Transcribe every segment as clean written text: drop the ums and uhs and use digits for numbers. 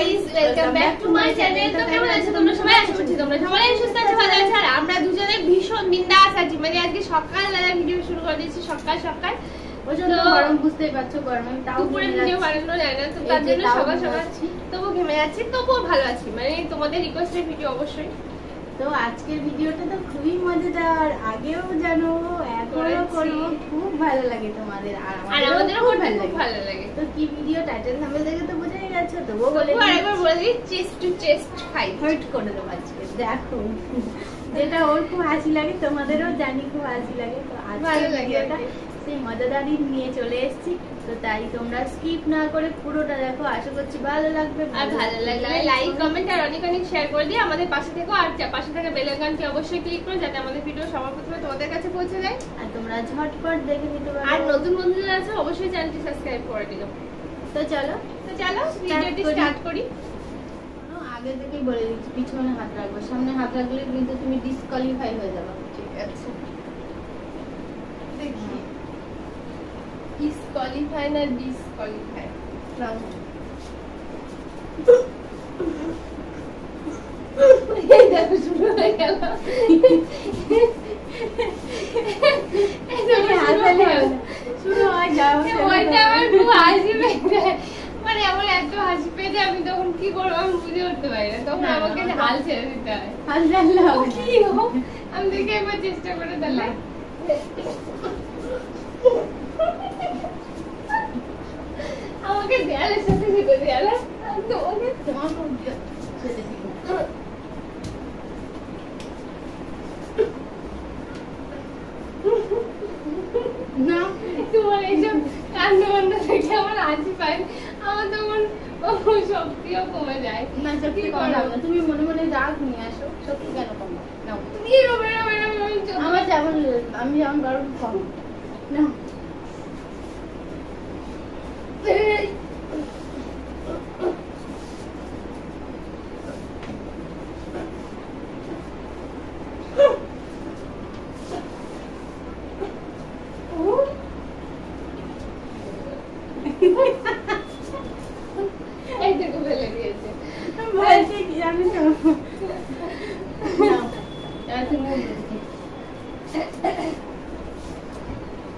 Guys, welcome back to my channel. তো কেমন আছো তোমরা সবাই? আশা করছি তোমরা সবাই সুস্থ আছো, ভালো আছো। আর আমরা দুজনে ভীষণ বিন্দাস আছি, মানে আজকে সকালবেলা ভিডিও শুরু করে দিয়েছি। সকাল সকাল প্রচন্ড গরম, বুঝতেই পারছো গরমে তাও দুপুরে ভিডিও বানানো যায় না, তো তার জন্য সকাল সকাল তবু ঘেমে যাচ্ছি, তবুও ভালো আছি, মানে তোমাদের রিকোয়েস্টের ভিডিও অবশ্যই। তো আজকের ভিডিওটা তো খুবই মজাদার, আগেও জানো এখনো করবো, খুব ভালো লাগে তোমাদের আর আমাদেরও খুব ভালো লাগে। তো কি ভিডিও টাইটেল থাম্বনেল দেখে তো বুঝেই গেছো, তবুও বলে আরেকবার বলে দিই, চেস্ট টু চেস্ট ফাইট করে দেবো আজকে। দেখো যেটা ওর খুব হাসি লাগে, তোমাদেরও জানি খুব হাসি লাগে, তো আজকে ভিডিওটা সেই মজাদারই নিয়ে চলে এসেছি। তো তাই তোমরা স্কিপ না করে পুরোটা দেখো, আশা করছি ভালো লাগবে। আর ভালো লাগলে লাইক কমেন্ট আর অনেক অনেক শেয়ার করে দিয়ে আমাদের পাশে থেকো, আর পাশে থাকা বেল আইকনটি অবশ্যই ক্লিক করো যাতে আমাদের ভিডিও সবার প্রথমে তোমাদের কাছে পৌঁছে যায় আর তোমরা ঝটপট দেখে নিতে পারো। আর নতুন বন্ধুরা আছে অবশ্যই চ্যানেলটি সাবস্ক্রাইব করে দিও। তো চলো ভিডিওটি স্টার্ট করি। আগে থেকেই বলে দিচ্ছি, পিছনে হাত রাখবো, সামনে হাত রাখলে কিন্তু তুমি ডিসকোয়ালিফাই হয়ে যাবে। ঠিক আছে, দেখি ডিসকোয়ালিফাই না ডিসকোয়ালিফাই। শুরু হয়ে গেল, শুরু হয় যাও, আমার খুব হাসি পেয়ে, মানে আমার এত হাসি পেয়ে যায়, আমি তখন কি করবো আমি বুঝে উঠতে পারি না, তখন আমাকে হাল ছেড়ে দিতে হয়। হাল ছাড়লে হবে কি হোক, আমি দেখে একবার চেষ্টা করে তাহলে। আমাকে দেয়ালের সাথে ঝুঁকে দেয়ালে তোমাকে না, তোমার এইসব কান্না বান্না দেখে আমার হাসি পায়, আমার তখন শক্তিও কমে যায়। না সত্যি কমাবো না, তুমি মনে মনে রাগ নিয়ে আসো, সত্যি কেন কমাবো? নাও তুমি আমার যেমন আমি যেমন গরম কম না। এইটুকু ফেলে দিয়েছে, বলছি কি জানি তো।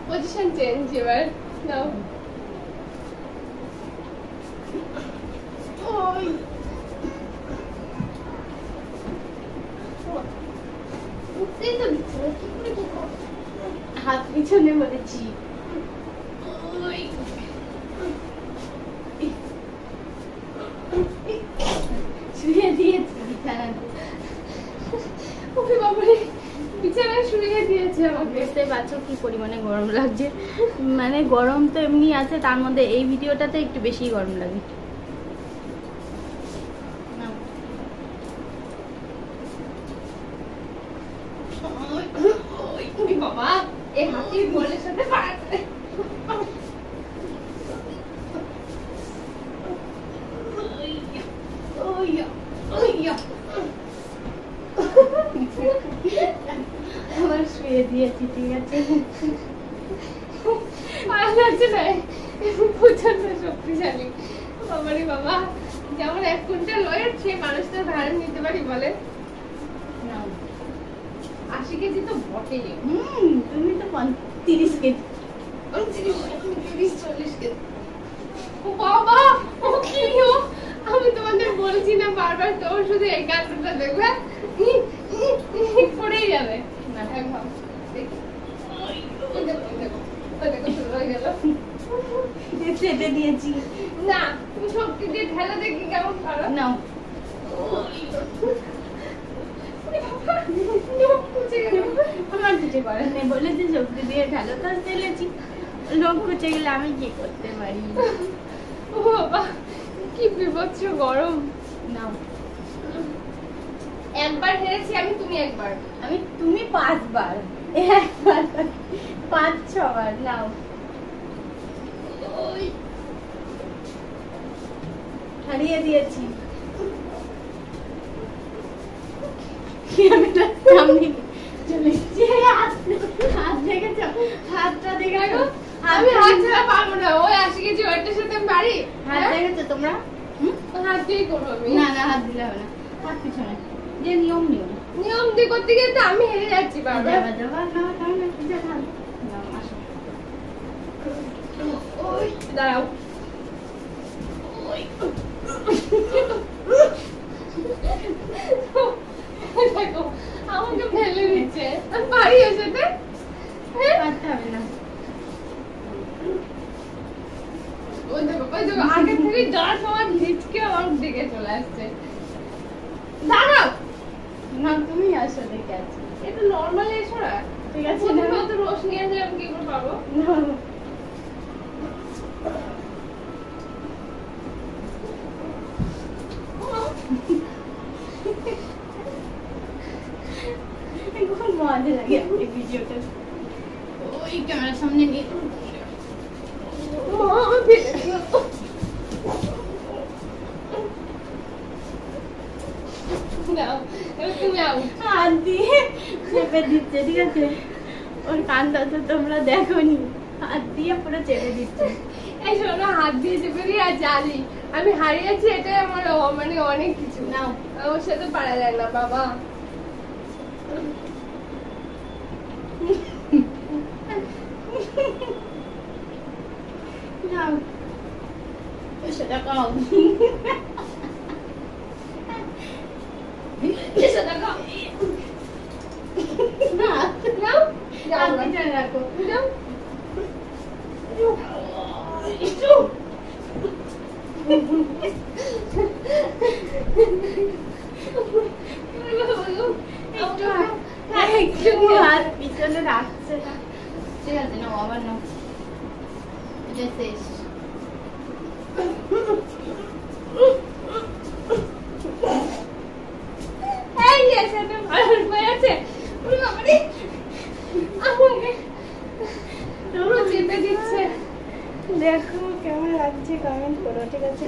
পজিশন চেঞ্জ এবার নাও। ওই উঠতেই তো দিচ্ছে না, কি করে কি করবো? হাত পিছনে বলেছি। ওই শুয়ে দিয়েছি বিছানাতে। ওকে বাবারে, বিছানায় শুয়ে দিয়েছে আমাকে। বুঝতে পারছো কি পরিমাণে গরম লাগছে, মানে গরম তো এমনি আছে, তার মধ্যে এই ভিডিওটাতে একটু বেশি গরম লাগে। বাবা, এই হাতির বলের সাথে পাড়াতে আমার শুয়ে দিয়েছি, ঠিক আছে। প্রচন্ড শক্তিশালী বাবারে বাবা, যেমন 1 কুইন্টাল ওয়েট সেই মানুষটা ধারণ নিতে পারি বলে। 80 কেজি তো বটে। তুমি তো 30 কেজি, 30-40 কেজি। ও বাবা, ও কি হো, আমি তোমাদের বলছি না বারবার, তোর শুধু এই কান্ডটা দেখবে পড়েই যাবে। একদম চেপে দিয়েছি। না, তুমি শক্তি দিয়ে ঢেলা দেখি কেমন পারো। নাও আমার কিছু করার নেই, বলেছি শক্তি দিয়ে ঢালো, তো ঢেলেছি। লোক কুচে গেলে আমি কি করতে পারি? ও বাবা, কি বিভৎস গরম। নাও, একবার হেরেছি আমি, তুমি একবার। তুমি 5 বার, একবার 5-6 বার। নাও, হারিয়ে দিয়েছি। সামনে চলে এসেছি, হাত দেখেছ, হাতটা দেখেছো? আমি হাত ছাড়া পারবো না, ওই 80 কেজি ওয়েটের সাথে আমি পারি। হাত দেখেছো তোমরা? হাত দিয়ে করবো আমি। না না হাত দিলে হবে না, হাত পিছনে যে নিয়ম নিয়ম নিয়ম দিয়ে করতে গিয়ে তো আমি হেরে যাচ্ছি বারবার। যাবা যাবা না না না যা হাত নাও আসো ওই দাঁড়াও। ওই দেখো আমাকে ফেলে দিচ্ছে, আমি পারি এর সাথে? হ্যাঁ পারতে হবে না। ওই দেখো আগে থেকে যাওয়ার সময় হিচকে আমার দিকে চলে আসছে। দাঁড়াও না তুমি আসো দেখে আছো এটা নরমাল এসো না, ঠিক আছে প্রথমে না তো রোজ নিয়ে আসলে আমি কি করে পারবো? খুব মজা লাগে এই ভিডিওটা। ওই ক্যামেরার সামনে নিয়ে আমার ফেলে দিল। দাও, এবার তুমি আউট। হাত দিয়ে চেপে দিচ্ছে, ঠিক আছে? ওর কানটা তো তোমরা দেখোনি, হাত দিয়ে পুরো চেপে দিচ্ছে। এই শোনো, হাত দিয়ে চেপে দিয়ে আর জানি আমি হারিয়েছি, এটাই আমার মানে অনেক কিছু। নাও ওর সাথে পারা যায় না বাবা। নাও সেটা খাও। এসে দেখো। না নাও, যাও হাত না। পিছনে রাখো। যাও। একটু একটু হাত পিছনে রাখছে না, ঠিক আছে? নাও আবার নাও, এটা শেষ। এই এসে তো ভালো হয়ে আছে। ওরে বাবা রে, আমাকে পুরো চেপে দিচ্ছে। দেখো কেমন লাগছে, কমেন্ট করো, ঠিক আছে?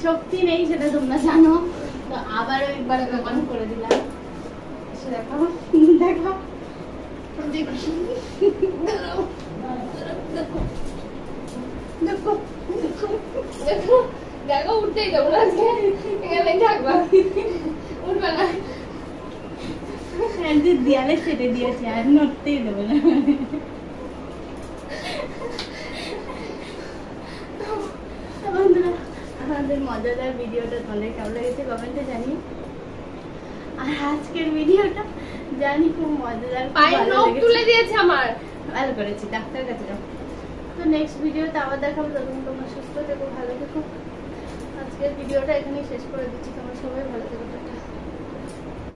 শক্তি নেই সেটা তোমরা জানো, তো আবারও একবার কমেন্ট করে দিলাম। এসে দেখো দেখো দাঁড়াও, দেখো দেখো দেখো দেখো, উঠতেই দেবো না আজকে, এখানেই থাকবা, উঠবে না। যে দেয়ালে সেটে দিয়েছে, আর নড়তেই দেবো না। বন্ধুরা, আমাদের মজাদার ভিডিওটা তোমাদের কেমন লেগেছে কমেন্টে জানিও। আর আজকের ভিডিওটা জানি খুব মজাদার, খুব পায়ের ভালো নখ লেগেছে। তুলে দিয়েছে আমার। ভালো করেছি, ডাক্তার কাছে যাও। তো নেক্সট ভিডিওতে আবার দেখাবো, তখন তোমরা সুস্থ থেকো, ভালো থেকো। আজকের ভিডিওটা এখানেই শেষ করে দিচ্ছি, তোমরা সবাই ভালো থেকো।